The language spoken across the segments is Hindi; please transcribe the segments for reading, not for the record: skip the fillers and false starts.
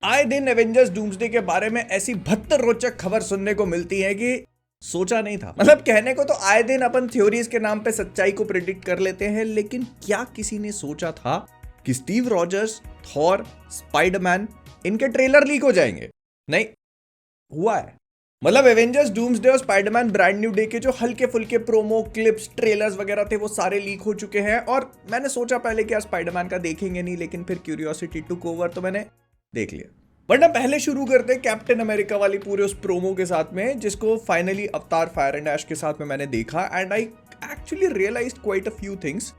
आए दिन एवेंजर्स डूम्सडे के बारे में ऐसी 72 रोचक खबर सुनने को मिलती है कि सोचा नहीं था। मतलब कहने को तो आए दिन अपन थ्योरीज के नाम पे सच्चाई को प्रिडिक्ट कर लेते हैं, लेकिन क्या किसी ने सोचा था कि स्टीव रॉजर्स, थॉर, स्पाइडरमैन इनके ट्रेलर लीक हो जाएंगे? नहीं हुआ है। मतलब एवेंजर्स डूम्सडे और स्पाइडरमैन ब्रांड न्यू डे के जो हल्के फुल्के प्रोमो क्लिप्स ट्रेलर्स वगैरह थे वो सारे लीक हो चुके हैं। और मैंने सोचा पहले कि यार स्पाइडरमैन का देखेंगे नहीं, लेकिन फिर क्यूरियोसिटी टुक ओवर तो मैंने देख लिया। वरना पहले शुरू करते कैप्टन अमेरिका वाली पूरे उस प्रोमो के साथ में, जिसको फाइनली अवतार फायर एंड ऐश के साथ में मैंने देखा and I actually realized quite a few things.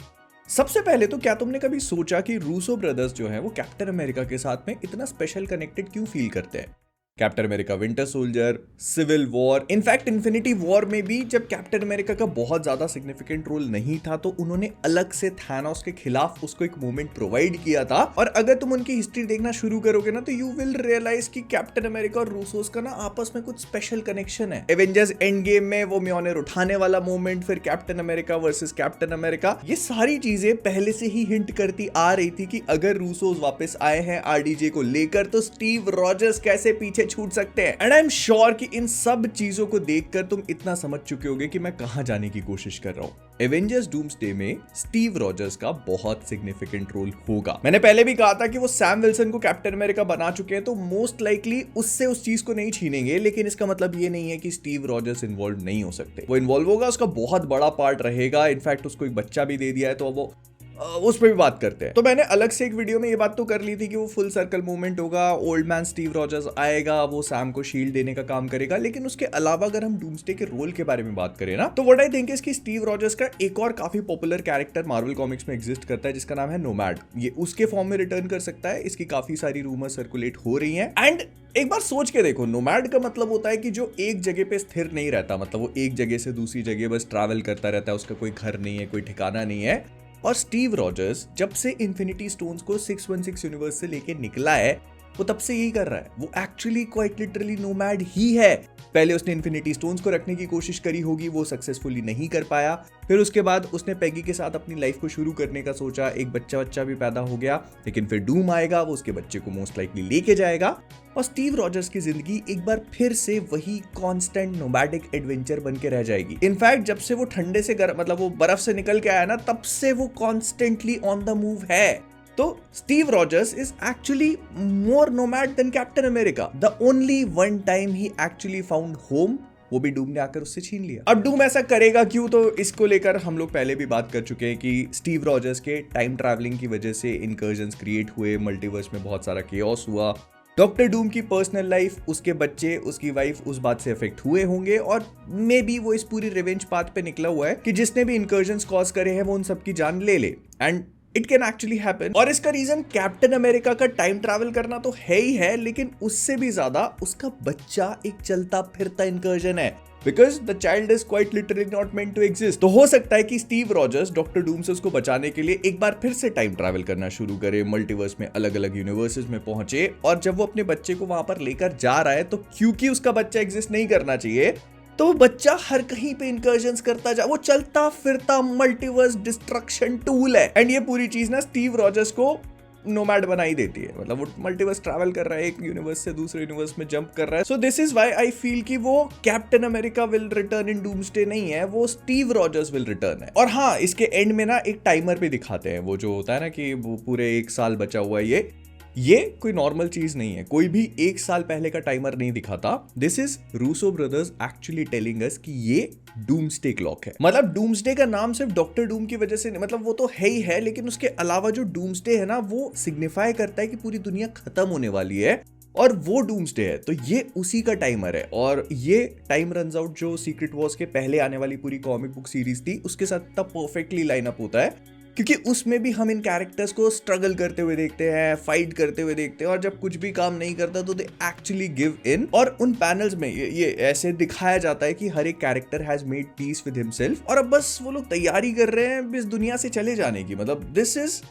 सबसे पहले तो क्या तुमने कभी सोचा कि रूसो ब्रदर्स जो है वो कैप्टन अमेरिका के साथ में इतना स्पेशल कनेक्टेड क्यों फील करते हैं? Captain America Winter Soldier, civil war, in fact infinity war में भी जब कैप्टन अमेरिका का बहुत ज्यादा सिग्निफिकेंट रोल नहीं था तो उन्होंने अलग से थैनोस के खिलाफ उसको एक मोमेंट प्रोवाइड किया था। और अगर तुम उनकी हिस्ट्री देखना शुरू करोगे ना तो यू विल रियलाइज कि कैप्टन अमेरिका और रूसोस का ना आपस में कुछ स्पेशल कनेक्शन है। एवेंजर्स एंड गेम में वो म्योनेर उठाने वाला मोमेंट, फिर captain America versus captain America, ये सारी चीजें पहले से ही हिंट करती आ रही थी कि अगर रूसोस वापस आए हैं आरडीजे को लेकर तो स्टीव रॉजर्स कैसे पीछे छूट सकते हैं। एंड आई एम श्योर कि इन सब चीजों को देखकर तुम इतना समझ चुके होगे कि मैं कहां जाने की कोशिश कर रहा हूं। एवेंजर्स डूम्सडे में स्टीव रॉजर्स का बहुत सिग्निफिकेंट रोल होगा। मैंने पहले भी कहा था कि वो सैम विल्सन को कैप्टन अमेरिका बना चुके हैं तो मोस्ट लाइकली उससे उस चीज को नहीं छीनेंगे, लेकिन इसका मतलब ये नहीं है कि स्टीव रॉजर्स इन्वॉल्व नहीं हो सकते। वो इन्वॉल्व होगा, उसका बहुत बड़ा पार्ट रहेगा। इनफैक्ट उसको एक बच्चा भी दे दिया है, तो वो उस पर भी बात करते हैं। तो मैंने अलग से एक वीडियो में ये बात तो कर ली थी कि वो फुल सर्कल मूवमेंट होगा, ओल्ड मैन स्टीव रॉजर्स आएगा, वो सैम को शील्ड देने का काम करेगा। लेकिन उसके अलावा अगर हम डूम्सडे के रोल के बारे में बात करें ना तो व्हाट आई थिंक इज कि स्टीव रॉजर्स का एक और काफी पॉपुलर कैरेक्टर मार्वल कॉमिक्स में एग्जिस्ट करता है जिसका नाम है नोमैड। ये उसके फॉर्म में रिटर्न कर सकता है। इसकी काफी सारी रूमर सर्कुलेट हो रही है। एंड एक बार सोच के देखो, नोमैड का मतलब होता है कि जो एक जगह पे स्थिर नहीं रहता, मतलब वो एक जगह से दूसरी जगह बस ट्रैवल करता रहता है, उसका कोई घर नहीं है, कोई ठिकाना नहीं है। और स्टीव रॉजर्स जब से इन्फिनिटी स्टोन्स को 616 यूनिवर्स से लेके निकला है वो तब से यही कर रहा है। वो एक्चुअली क्वाइट लिटरली नोमैड ही है। पहले उसने इन्फिनिटी स्टोन्स को रखने की कोशिश करी होगी, वो सक्सेसफुली नहीं कर पाया। फिर उसके बाद उसने पेगी के साथ अपनी लाइफ को शुरू करने का सोचा, एक बच्चा भी पैदा हो गया। लेकिन फिर डूम आएगा, वो उसके बच्चे को मोस्ट लाइकली लेके जाएगा और स्टीव रॉजर्स की जिंदगी एक बार फिर से वही कांस्टेंट नोमैडिक एडवेंचर बन के रह जाएगी। इनफैक्ट जब से वो ठंडे से मतलब वो बर्फ से निकल के आया ना, तब से वो कॉन्स्टेंटली ऑन द मूव है। तो Steve Rogers is actually more nomad than Captain America. The only one time he actually found home, वो भी डूम ने आकर उससे छीन लिया। अब डूम ऐसा करेगा क्यों, तो इसको लेकर हम लोग पहले भी बात कर चुके हैं कि स्टीव रॉजर्स के टाइम ट्रैवलिंग की वजह से इनकर्जन्स क्रिएट हुए, मल्टीवर्स में बहुत सारा केओस हुआ। डॉक्टर डूम की पर्सनल लाइफ, उसके बच्चे, उसकी वाइफ उस बात से अफेक्ट हुए होंगे और मे बी वो इस पूरी रिवेंज पाथ पे निकला हुआ है कि जिसने भी इनकर्जन्स कॉज करे हैं वो उन सबकी जान ले ले। And it can actually happen. और इसका रीजन कैप्टन अमेरिका का टाइम ट्रैवल करना तो है ही है, लेकिन उससे भी ज्यादा उसका बच्चा एक चलता फिरता इनकर्जन है। Because the child is quite literally not meant to exist. तो हो सकता है कि स्टीव रॉजर्स डॉक्टर डूम से उसको बचाने के लिए एक बार फिर से टाइम ट्रैवल करना शुरू करे, मल्टीवर्स में अलग अलग यूनिवर्सेस में पहुंचे। और जब वो अपने बच्चे को वहां पर लेकर जा रहा है तो क्योंकि उसका बच्चा एग्जिस्ट नहीं करना चाहिए, तो वो बच्चा हर कहीं पे इनकर्जन्स करता जा, वो चलता फिरता मल्टीवर्स डिस्ट्रक्शन टूल है। एंड ये पूरी चीज ना स्टीव रॉजर्स को नोमैड बनाई देती है। मतलब वो मल्टीवर्स ट्रैवल कर रहा है, एक यूनिवर्स से दूसरे यूनिवर्स में जंप कर रहा है। So this is why I feel कि वो captain America will return in doomsday नहीं है, वो स्टीव रॉजर्स विल रिटर्न है। और हाँ, इसके एंड में ना एक टाइमर भी दिखाते हैं, वो जो होता है ना कि वो पूरे 1 साल बचा हुआ है। ये कोई नॉर्मल चीज नहीं है, कोई भी 1 साल पहले का टाइमर नहीं दिखाता। This is Russo brothers actually telling us कि ये डूम्सडे क्लॉक है। मतलब डूम्सडे का नाम सिर्फ डॉक्टर डूम की वजह से नहीं, मतलब वो तो है ही है, लेकिन उसके अलावा जो डूम्सडे है ना वो सिग्निफाई करता है कि पूरी दुनिया खत्म होने वाली है और वो डूम्सडे है। तो ये उसी का टाइमर है। और ये टाइम रन्स आउट जो सीक्रेट वॉर्स के पहले आने वाली पूरी कॉमिक बुक सीरीज थी उसके साथ तब परफेक्टली लाइन अप होता है, क्योंकि उसमें भी हम इन कैरेक्टर्स को स्ट्रगल करते हुए देखते हैं, फाइट करते हुए देखते हैं, और जब कुछ भी काम नहीं करता तो दे एक्चुअली गिव इन। और उन पैनल्स में ये ऐसे दिखाया जाता है कि हर एक character has made peace with himself और अब बस वो लोग तैयारी कर रहे हैं इस दुनिया से चले जाने की। मतलब this is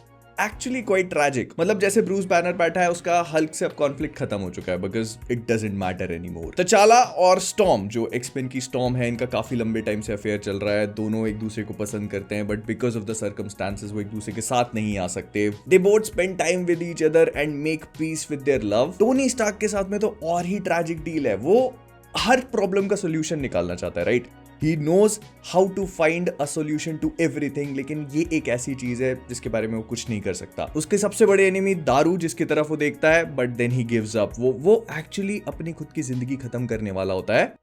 actually quite tragic. मतलब जैसे ब्रूस बैनर बैठा है, उसका हल्क से अब कॉन्फ्लिक्ट खत्म हो चुका है because it doesn't matter anymore. तचाला और स्टॉर्म, जो एक्समेन की स्टॉर्म है, इनका काफी लंबे टाइम से अफेयर चल रहा है। दोनों एक दूसरे को पसंद करते हैं but because of the circumstances वो एक दूसरे के साथ नहीं आ सकते। They both spend time with each other and make peace with their love. Tony Stark के साथ में तो और ही ट्रैजिक डील है। वो हर प्रॉब्लम का सोल्यूशन निकालना चाहता है, right? He knows how to find a solution to everything, लेकिन ये एक ऐसी चीज है जिसके बारे में वो कुछ नहीं कर सकता। उसके सबसे बड़े एनिमी दारू, जिसकी तरफ वो देखता है, but then he gives up. वो एक्चुअली अपनी खुद की जिंदगी खत्म करने वाला होता है।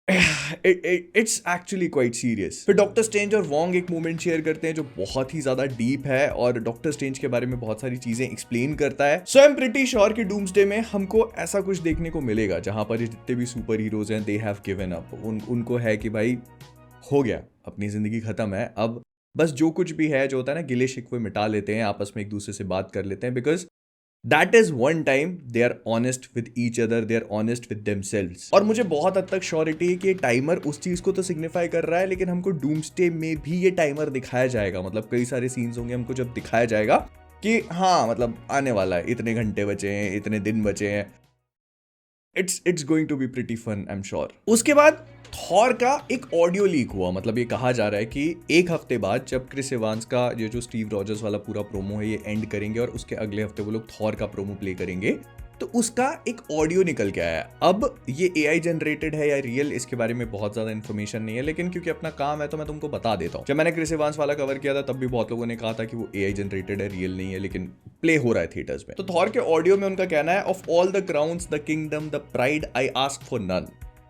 It's actually quite serious. फिर डॉक्टर स्ट्रेंज और वॉन्ग एक मोमेंट शेयर करते हैं जो बहुत ही ज्यादा डीप है और डॉक्टर स्ट्रेंज के बारे में बहुत सारी चीजें एक्सप्लेन करता है। सो आई एम प्रीटी श्योर कि डूम्सडे में हमको ऐसा कुछ देखने को मिलेगा जहां पर जितने भी सुपर हीरोज हैं दे हैव गिवन अप। उनको है कि भाई हो गया, अपनी जिंदगी खत्म है, अब बस जो कुछ भी है, जो होता है ना, गिले शिकवे मिटा लेते हैं, आपस में एक दूसरे से बात कर लेते हैं because That is one time they are honest with each other, they are honest with themselves। और मुझे बहुत हद तक श्योरिटी है कि ये टाइमर उस चीज को तो सिग्निफाई कर रहा है, लेकिन हमको डूम्सडे में भी ये टाइमर दिखाया जाएगा। मतलब कई सारे सीन्स होंगे हमको जब दिखाया जाएगा कि हाँ, मतलब आने वाला है, इतने घंटे बचे हैं, इतने दिन बचे हैं। It's going to be pretty fun, I am sure. उसके बाद थॉर का एक ऑडियो लीक हुआ। मतलब ये कहा जा रहा है कि एक हफ्ते बाद जब क्रिस एवांस का ये जो स्टीव रॉजर्स वाला पूरा प्रोमो है ये एंड करेंगे और उसके अगले हफ्ते वो लोग थॉर का प्रोमो प्ले करेंगे, तो उसका एक ऑडियो निकल के आया है। अब ये AI जनरेटेड है या रियल, इसके बारे में बहुत ज्यादा इन्फॉर्मेशन नहीं है, लेकिन क्योंकि अपना काम है तो मैं तुमको बता देता हूँ। जब मैंने क्रिस एवांस वाला कवर किया था तब भी बहुत लोगों ने कहा था कि वो AI जनरेटेड है, रियल नहीं है, लेकिन प्ले हो रहा है थिएटर्स में। तो थॉर के ऑडियो में उनका कहना है, of all the crowns, the kingdom, the pride, I ask for none.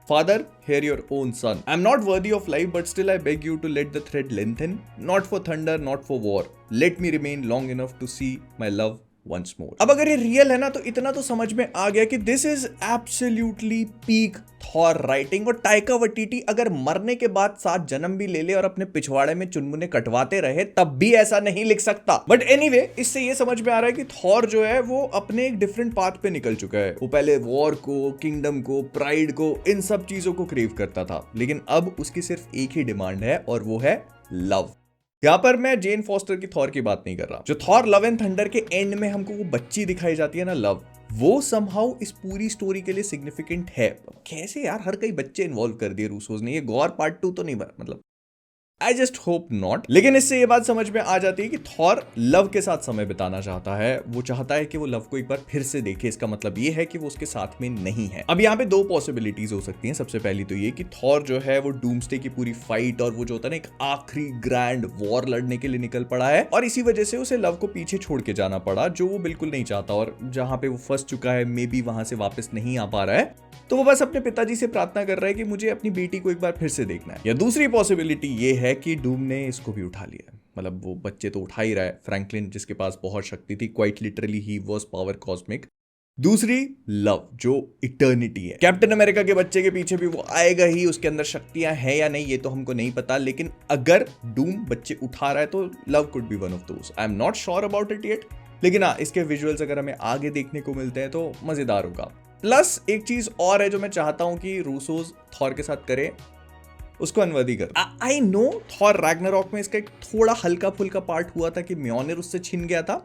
Father, hear your own son. I am not worthy of life, but still I beg you to let the thread lengthen. Not for thunder, not for war. Let me remain long enough to see my love once more. अब अगर ये रियल है ना, तो इतना तो समझ में आ गया कि this is absolutely peak Thor writing. और टाइका वाइटिटी अगर मरने के बाद 7 जन्म भी ले ले और अपने पिछवाड़े में चुनमुने कटवाते रहे, तब भी ऐसा नहीं लिख सकता। बट एनीवे, इससे ये समझ में आ रहा है कि थॉर जो है वो अपने एक डिफरेंट पाथ पे निकल चुका है। वो पहले वॉर को, किंगडम को, प्राइड को, इन सब चीजों को क्रेव करता था, लेकिन अब उसकी सिर्फ एक ही डिमांड है और वो है लव। यहां पर मैं जेन फॉस्टर की थॉर की बात नहीं कर रहा। जो थॉर लव एंड थंडर के एंड में हमको वो बच्ची दिखाई जाती है ना, लव, वो समहाउ इस पूरी स्टोरी के लिए सिग्निफिकेंट है। कैसे यार, हर कई बच्चे इन्वॉल्व कर दिए रूसोस ने, ये गॉर पार्ट 2 तो नहीं बना, मतलब आई जस्ट होप नॉट। लेकिन इससे ये बात समझ में आ जाती है कि थॉर लव के साथ समय बिताना चाहता है। वो चाहता है कि वो लव को एक बार फिर से देखे। इसका मतलब ये है कि वो उसके साथ में नहीं है। अब यहाँ पे 2 पॉसिबिलिटीज हो सकती हैं। सबसे पहली तो ये कि थॉर जो है वो डूम्सडे की पूरी फाइट और वो जो होता है ना एक आखिरी ग्रैंड वॉर लड़ने के लिए निकल पड़ा है, और इसी वजह से उसे लव को पीछे छोड़ के जाना पड़ा, जो वो बिल्कुल नहीं चाहता। और जहां पे वो फंस चुका है, मे बी वहां से वापस नहीं आ पा रहा है, तो वो बस अपने पिताजी से प्रार्थना कर रहा है कि मुझे अपनी बेटी को एक बार फिर से देखना है। या दूसरी पॉसिबिलिटी ये है कि डूम ने इसको भी उठा लिया है। मतलब वो बच्चे तो उठा ही रहा है। फ्रैंकलिन जिसके पास बहुत शक्ति थी, quite literally he was power cosmic. दूसरी लव जो इटर्निटी है। कैप्टन अमेरिका के बच्चे के पीछे भी वो आएगा ही, उसके अंदर शक्तियां हैं या नहीं ये तो हमको नहीं पता, लेकिन अगर डूम बच्चे उठा रहा है तो love could be one of those. I am not sure about it yet, लेकिन हाँ, इसके विजुअल्स अगर हमें आगे देखने को मिलते हैं तो मजेदार होगा। प्लस एक चीज और है जो मैं चाहता हूं कि रूसोस थॉर के साथ करें, उसको अनवर्दी कर। आई नो थॉर रैग्नारॉक में इसका एक थोड़ा हल्का फुल्का पार्ट हुआ था कि म्योनिर उससे छिन गया था,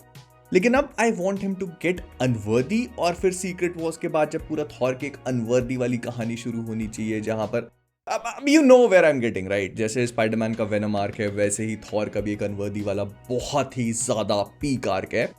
लेकिन अब I want him to get unworthy. और फिर सीक्रेट वॉर्स के बाद जब पूरा थॉर की एक अनवर्दी वाली कहानी शुरू होनी चाहिए, जहां पर you know where I am getting right. जैसे स्पाइडरमैन का वेनम आर्क है, वैसे ही थॉर का भी एक अनवर्दी वाला बहुत ही ज्यादा पीक आर्क है।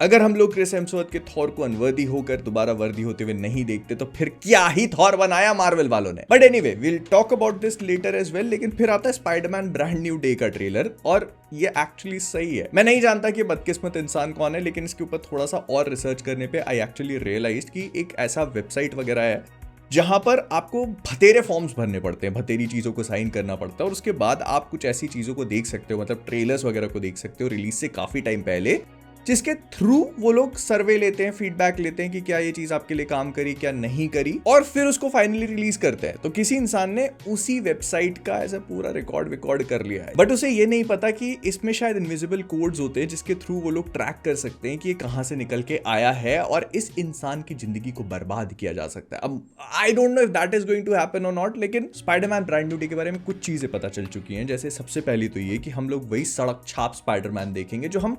अगर हम लोग क्रिस हेम्सवर्थ के थॉर को अनवर्दी होकर दोबारा वर्दी होते हुए नहीं देखते तो फिर क्या ही थॉर बनाया मार्वल वालों ने। But anyway, will talk about this later as well. लेकिन फिर आता है स्पाइडरमैन ब्रांड न्यू डे का ट्रेलर, और ये एक्चुअली सही है। मैं नहीं जानता कि बदकिस्मत इंसान कौन है, लेकिन इसके ऊपर थोड़ा सा और रिसर्च करने पे आई एक्चुअली रियलाइज्ड कि एक ऐसा वेबसाइट वगैरह है जहां पर आपको भतेरे फॉर्म्स भरने पड़ते हैं, भतेरी चीजों को साइन करना पड़ता है, और उसके बाद आप कुछ ऐसी चीजों को देख सकते हो, मतलब ट्रेलर्स वगैरह को देख सकते हो रिलीज से काफी टाइम पहले, जिसके थ्रू वो लोग सर्वे लेते हैं, फीडबैक लेते हैं कि क्या ये चीज आपके लिए काम करी, क्या नहीं करी, और फिर उसको फाइनली रिलीज करते हैं। तो किसी इंसान ने उसी वेबसाइट का ऐसा पूरा रिकॉर्ड कर लिया है, बट उसे ये नहीं पता कि इसमें शायद इनविजिबल कोड्स होते हैं जिसके थ्रू वो लोग ट्रैक कर सकते हैं कि ये कहां से निकल के आया है और इस इंसान की जिंदगी को बर्बाद किया जा सकता है। अब I don't know if that is going to happen और नॉट, लेकिन स्पाइडरमैन ब्रांड न्यू डे के बारे में कुछ चीजें पता चल चुकी हैं। जैसे सबसे पहली तो ये कि हम लोग वही सड़क छाप स्पाइडरमैन देखेंगे जो हम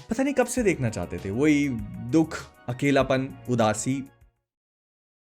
पता नहीं कब से देखना चाहते थे। वही दुख, अकेलापन, उदासी,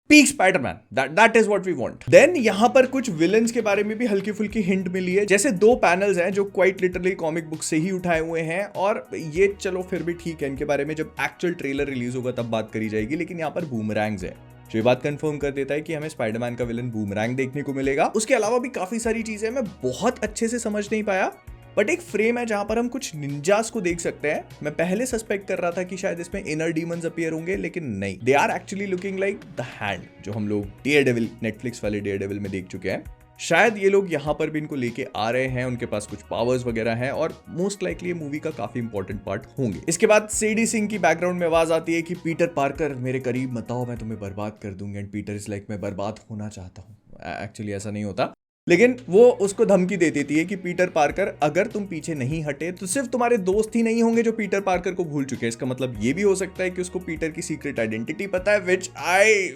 peak Spiderman, that is what we want. Then यहां पर कुछ विलन्स के बारे में भी हल्की फुल्की हिंट मिली है। जैसे 2 पैनल्स हैं जो क्वाइट लिटरली कॉमिक बुक से ही उठाए हुए हैं, और ये चलो फिर भी ठीक है, इनके बारे में जब एक्चुअल ट्रेलर रिलीज होगा तब बात करी जाएगी। लेकिन यहाँ पर बूमरैंग्स है, जो ये बात कंफर्म कर देता है कि हमें स्पाइडरमैन का विलन बूमरैंग देखने को मिलेगा। उसके अलावा भी काफी सारी चीजें मैं बहुत अच्छे से समझ नहीं पाया, बट एक फ्रेम है जहां पर हम कुछ निंजास को देख सकते हैं। मैं पहले सस्पेक्ट कर रहा था कि शायद इसमें इनर डीमंस अपीयर होंगे, लेकिन नहीं, they are actually looking like the hand, जो हम लोग डेयरडेविल, नेटफ्लिक्स वाले डेयरडेविल में देख चुके हैं। शायद ये लोग यहाँ पर भी इनको लेके आ रहे हैं, उनके पास कुछ पावर्स वगैरह हैं, और मोस्ट लाइकली ये मूवी का काफी इंपॉर्टेंट पार्ट होंगे। इसके बाद सेडी सिंह की बैकग्राउंड में आवाज आती है कि पीटर पार्कर मेरे करीब मत आओ, मैं तुम्हें बर्बाद कर दूंगी। एंड पीटर इज लाइक, मैं बर्बाद होना चाहता हूँ। एक्चुअली ऐसा नहीं होता, लेकिन वो उसको धमकी दे देती है कि पीटर पार्कर, अगर तुम पीछे नहीं हटे तो सिर्फ तुम्हारे दोस्त ही नहीं होंगे जो पीटर पार्कर को भूल चुके हैं। इसका मतलब ये भी हो सकता है कि उसको पीटर की सीक्रेट आइडेंटिटी पता है, which I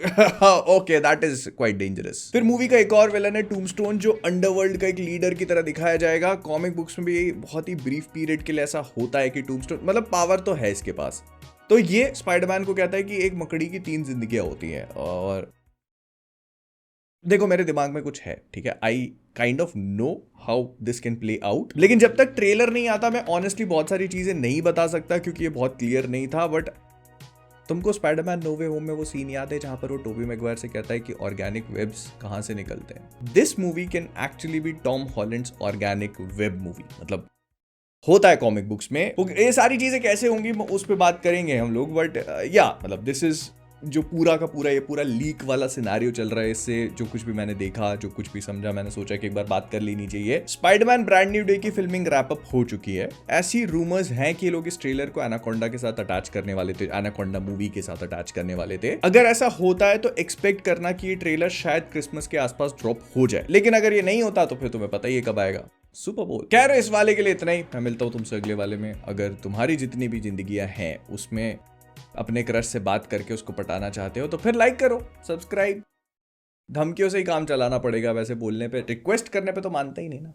okay, that is quite dangerous. फिर मूवी का एक और विलन है टूम्बस्टोन, जो अंडरवर्ल्ड का एक लीडर की तरह दिखाया जाएगा। कॉमिक बुक्स में भी बहुत ही ब्रीफ पीरियड के लिए ऐसा होता है कि टूम्बस्टोन, मतलब पावर तो है इसके पास। तो ये स्पाइडरमैन को कहता है कि एक मकड़ी की 3 जिंदगियां होती हैं। और देखो, मेरे दिमाग में कुछ है, ठीक है, I kind of know how this can play out, लेकिन जब तक ट्रेलर नहीं आता मैं ऑनेस्टली बहुत सारी चीजें नहीं बता सकता, क्योंकि ये बहुत क्लियर नहीं था। बट तुमको स्पाइडरमैन नो वे होम में वो सीन याद है जहां पर वो टोबी मैगवायर से कहता है कि ऑर्गेनिक वेब्स कहां से निकलते हैं? This movie can actually be Tom Holland's organic web movie. मतलब होता है कॉमिक बुक्स में, ये सारी चीजें कैसे होंगी उस पर बात करेंगे हम लोग। बट या मतलब दिस इज जो पूरा का पूरा, ये पूरा लीक वाला सिनेरियो चल रहा है। इससे जो कुछ भी मैंने देखा, जो कुछ भी समझा, मैंने सोचा कि एक बार बात कर लेनी चाहिए। स्पाइडरमैन ब्रांड न्यू डे की फिल्मिंग रैप अप हो चुकी है। ऐसी रूमर्स हैं कि लोग इस ट्रेलर को एनाकोंडा के साथ अटैच करने वाले थे, एनाकोंडा मूवी के साथ अटैच करने वाले थे। अगर ऐसा होता है तो एक्सपेक्ट करना कि ये ट्रेलर शायद क्रिसमस के आसपास ड्रॉप हो जाए, लेकिन अगर ये नहीं होता तो फिर तुम्हें पता ही है कब आएगा, सुपर बोल। कह रहे इस वाले के लिए इतना ही, मैं मिलता हूं तुमसे अगले वाले में। अगर तुम्हारी जितनी भी जिंदगियां हैं उसमें अपने क्रश से बात करके उसको पटाना चाहते हो तो फिर लाइक करो, सब्सक्राइब। धमकियों से ही काम चलाना पड़ेगा, वैसे बोलने पे, रिक्वेस्ट करने पे तो मानता ही नहीं ना।